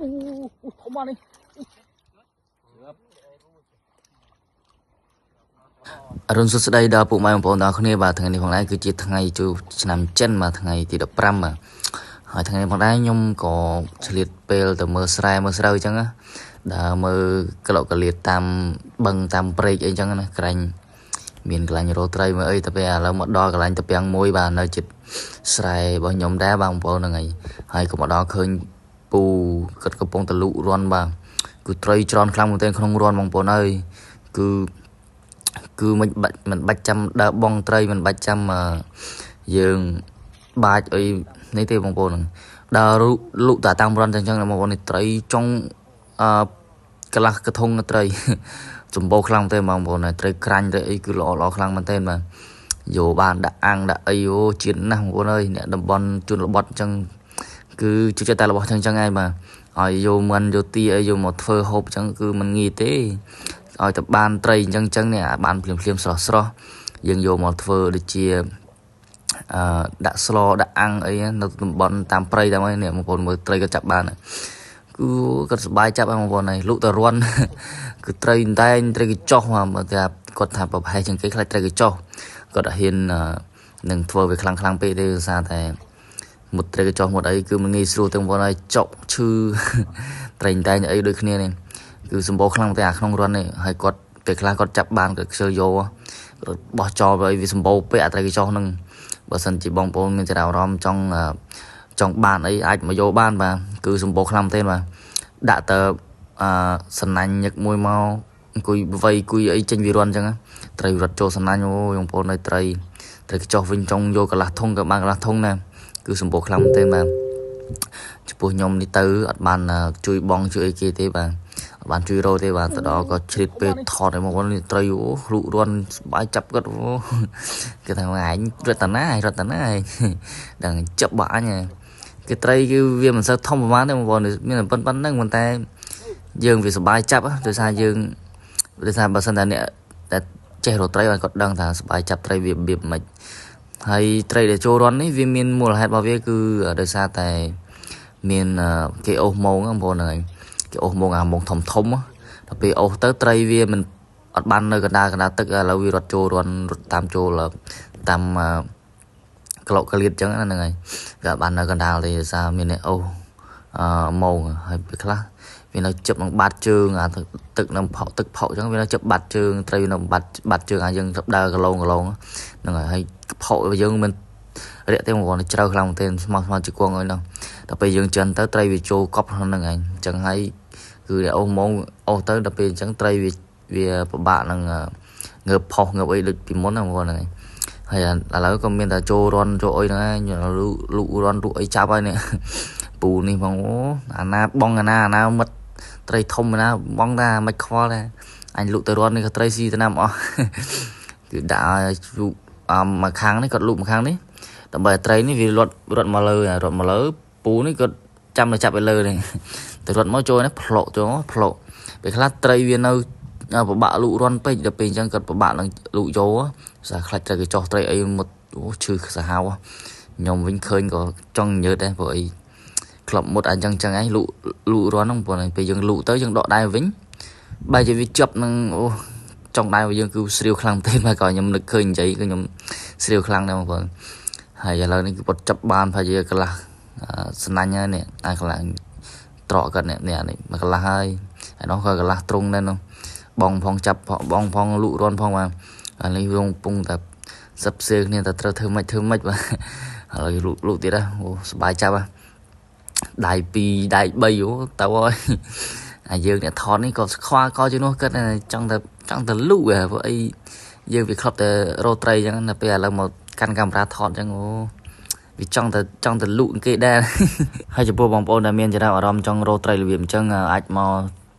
ធំមកនេះអរុនសុស្ដីដល់ពុកម៉ែបងប្អូនទាំងគ្នាបាទថ្ងៃនេះផងដែរគឺជាថ្ងៃជួឆ្នាំចិនបាទថ្ងៃទី15បាទហើយថ្ងៃនេះផងដែរខ្ញុំក៏ឆ្លៀតពេលទៅមើលស្រែមើលស្រូវអញ្ចឹងណាដើរមើលក្លោកកលៀតតាមបឹងតាមព្រែកអីអញ្ចឹងណាក្រាញ់មានកន្លែងរោត្រីមើលអីទៅពេលឥឡូវមកដល់កន្លែងតាពាំងមួយបាទនៅជិតស្រែរបស់ខ្ញុំដែរបងប្អូនហ្នឹងហើយក៏មកដល់ឃើញពូគាត់កំពុងតលុរន់បាទគឺត្រីច្រើនខ្លាំងមែនទែនក្នុងរន់បងប្អូនអើយគឺមិនបាច់ចាំដើរបងត្រីមិនបាច់ចាំយើងបាច់អីនេះទេបងប្អូនហ្នឹងដើរលុតាមរន់អញ្ចឹងបងប្អូននេះត្រីចុងកន្លះកធុងត្រីសម្បូរខ្លាំងទេបងប្អូនត្រីក្រាញ់ត្រីអីគឺល្អខ្លាំងមែនទែនបាទយកបានដាក់អាំងដាក់អីអូជាតិណាស់បងប្អូនអើយអ្នកតំបន់ជនបទអញ្ចឹងគឺជួយតែរបស់អញ្ចឹងហើយបាទឲ្យយកមិនយកទីអីយកមកធ្វើហូបអញ្ចឹងគឺមិនងាយទេឲ្យទៅបានត្រីអញ្ចឹងនេះបានភ្លាមស្រស់យើងយកមកធ្វើដូចជាដាក់ស្លដាក់អាំងអីនៅតំបន់តាមព្រៃតាមអីនេះបងប្អូនមើលត្រីក៏ចាប់បានគឺគាត់សប្បាយចាប់បងប្អូនហើយលុតទៅរន់គឺត្រីតែងត្រីកញ្ចុះមកតែគាត់ថាប្រហែលជាងគេខ្លាចត្រីកញ្ចុះគាត់ហ៊ាននឹងធ្វើវាខ្លាំងពេកទេដោយសារតែមុតត្រីកញ្ចុះមុតអីគឺមិនងាយស្រួលទេបងប្អូនហើយចុកឈឺត្រីតែងអីដូចគ្នានេះគឺសម្បូរខ្លាំងតែអាក្នុងរន់នេះហើយគាត់ពេលខ្លះគាត់ចាប់បានគាត់ខ្ជិលយកបោះចោលទៅវាសម្បូរពេកអាត្រីកញ្ចុះហ្នឹងបើសិនជាបងប្អូនមានចំណាប់អារម្មណ៍ចង់បានអីអាចមកយកបានបាទគឺសម្បូរខ្លាំងទេបាទដាក់ទៅសណាញ់ញឹកមួយមកអង្គុយវៃគួយអីចេញវារន់អញ្ចឹងត្រីរត់ចូលសណាញ់អូយបងប្អូននៅត្រីកញ្ចុះវិញចង់យកកន្លះធុងក៏បានកន្លះធុងណាគឺសម្បូរខ្លាំងទេបាទចំពោះខ្ញុំនេះទៅអត់បានជួយបងជួយអីគេទេបាទអត់បានជួយរោទេបាទទៅដល់ក៏ជ្រៀតពេលថតឲ្យបងប្អូនត្រីអូលុរន់បាយចាប់គាត់អូគេថាអញរត់តាណាដឹងចាប់បាក់អញគេត្រីគឺវាមិនសូវធំប្រហែលទេបងប្អូនមានប៉ុណ្្នឹងប៉ុន្តែយើងវាសប្បាយចាប់ដោយសារបើសិនតែអ្នកតែចេះរកត្រីឲ្យគាត់ដឹងថាសប្បាយចាប់ត្រីវារបៀបមិនហើយត្រីដែលចូលរន់នេះវាមានមូលហេតុរបស់វាគឺដោយសារតែមានគេអូសម៉ងបងប្អូនហ្នឹងគេអូសម៉ងអាម៉ងធំដល់ពេលអូសទៅត្រីវាមិនអត់បាននៅកណ្ដាលទឹកឥឡូវវារត់ចូលរន់រត់តាមចូលតាមក្លោកកលៀតអញ្ចឹងហ្នឹងហើយវាបាននៅកណ្ដាលទេដោយសារមានអ្នកអូសម៉ងហើយពេលខ្លះវានៅជិបនឹងបាត់ជើងអាទឹកនៅទឹកផុអញ្ចឹងវានៅជិបបាត់ជើងត្រីនៅបាត់ជើងអាយើងដើរកឡងហ្នឹងហើយផុយើងមិនរាក់ទេបងប្អូនជ្រៅខ្លាំងមែនទែនស្មោះជាគង់អីហ្នឹងដល់ពេលយើងចិនទៅត្រីវាចូលកប់ហ្នឹងឯងអញ្ចឹងហើយគឺអូសម៉ងអូសទៅដល់ពេលអញ្ចឹងត្រីវាពិបាកនឹងងើបផុសងើបអីដូចពីមុនណាបងប្អូនហ្នឹងហើយឥឡូវក៏មានតែចូលរន់ចូលអីហ្នឹងឯងលុរន់លុអីចាប់ហើយនេះពូនេះបងអូអាណាបងអាណាមិត្តត្រីធំណាបងថាមិនខ្វល់ដែរអញលុទៅរន់នេះក៏ត្រីស៊ីទៅណាមអស់គឺដាក់លុមកខាងនេះគាត់លុមកខាងនេះដើម្បីត្រីនេះវារត់មកលើពូនេះគាត់ចាំទៅចាប់ឲ្យលើនេះទៅរត់មកចូលនេះផ្លុកពេលខ្លះត្រីវានៅពិបាកលុរន់ពេកដល់ពេលអញ្ចឹងគាត់ពិបាកនឹងលុយកសារខ្លាច់ត្រីកញ្ចុះត្រីអីមុតអូឈឺសាហាវខ្ញុំវិញឃើញក៏ចង់ញើតដែរព្រោះអីក្លប់មុតអញ្ចឹងឯងលុរន់ហ្នឹងព្រោះពេលយើងលុទៅយើងដកដៃវិញបែរជាវាជាប់នឹងអូចង់ដៃរបស់យើងគឺស្រាវខ្លាំងទេមកក៏ខ្ញុំនឹកឃើញនិយាយគឺខ្ញុំស្រាវខ្លាំងដែរបងប្អូនហើយឥឡូវនេះគឺគាត់ចាប់បានប្រហែលជាកន្លះស្នាញ់ហើយនេះអាកន្លះត្រកគាត់នេះមួយកន្លះហើយនោះក៏កន្លះត្រង់ដែរនោះបងផងចាប់បងផងលុរន់ផងបាទអានេះវងពងតែសឹបផ្សេងគ្នាតែត្រូវធ្វើម៉េចបាទហើយលុទៀតអូសប្បាយចាប់ដៃ2ដៃ3អូទៅហើយអាយើងអ្នកថតនេះក៏ខ្វល់ក៏ជានោះគិតចង់ទៅលុព្រោះអីយើងវាក្លប់តែរោត្រីអញ្ចឹងដល់ពេលឥឡូវមកកាន់កាមេរ៉ាថតអញ្ចឹងអូវាចង់ទៅលុគេដែរហើយចំពោះបងប្អូនដែលមានចំណាប់អារម្មណ៍ចង់រោត្រីរបៀបអញ្ចឹងអាចមក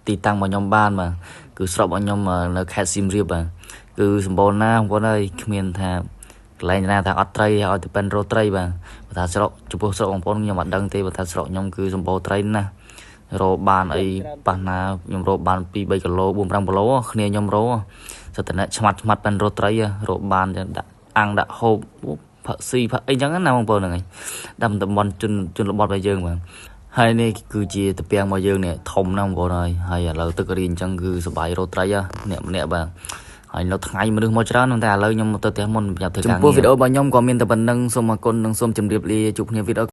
ទីតាំងរបស់ខ្ញុំបានបាទគឺស្រុករបស់ខ្ញុំនៅខេត្តសៀមរាបបាទគឺសម្បូរណាបងប្អូនអើយគ្មានថាកន្លែងណាថាអត់ត្រីឲ្យទៅប៉ិនរោត្រីបាទបើថាស្រុកចំពោះស្រុកបងប្អូនខ្ញុំអត់ដឹងទេបើថាស្រុកខ្ញុំគឺសម្បូរត្រីណាស់រោបានអីប៉ះណាខ្ញុំរោបាន2-3គីឡូ4-5គីឡូគ្នាខ្ញុំរោសិតតែឆ្មាត់ប៉ិនរោត្រីរោបានដាក់អាំងដាក់ហូបផឹកស៊ីផឹកអីចឹងណាបងប្អូនហ្នឹងឯងតាមតំបន់ជនបទរបស់យើងបាទ ហើយនេះគឺជាតាពាំងរបស់យើងនេះធំណាស់បងប្អូនហើយឥឡូវទឹករីអញ្ចឹងគឺសបាយរត់ត្រីអ្នកម្នាក់បាទហើយនៅថ្ងៃមនុស្សមកច្រើនតែឥឡូវខ្ញុំទៅផ្ទះមុនប្រញាប់ធ្វើការងារចំពោះវីដេអូរបស់ខ្ញុំក៏មានតែប៉ុណ្្នឹងសូមអរគុណនិងសូមជម្រាបលាជួបគ្នាវីដេអូ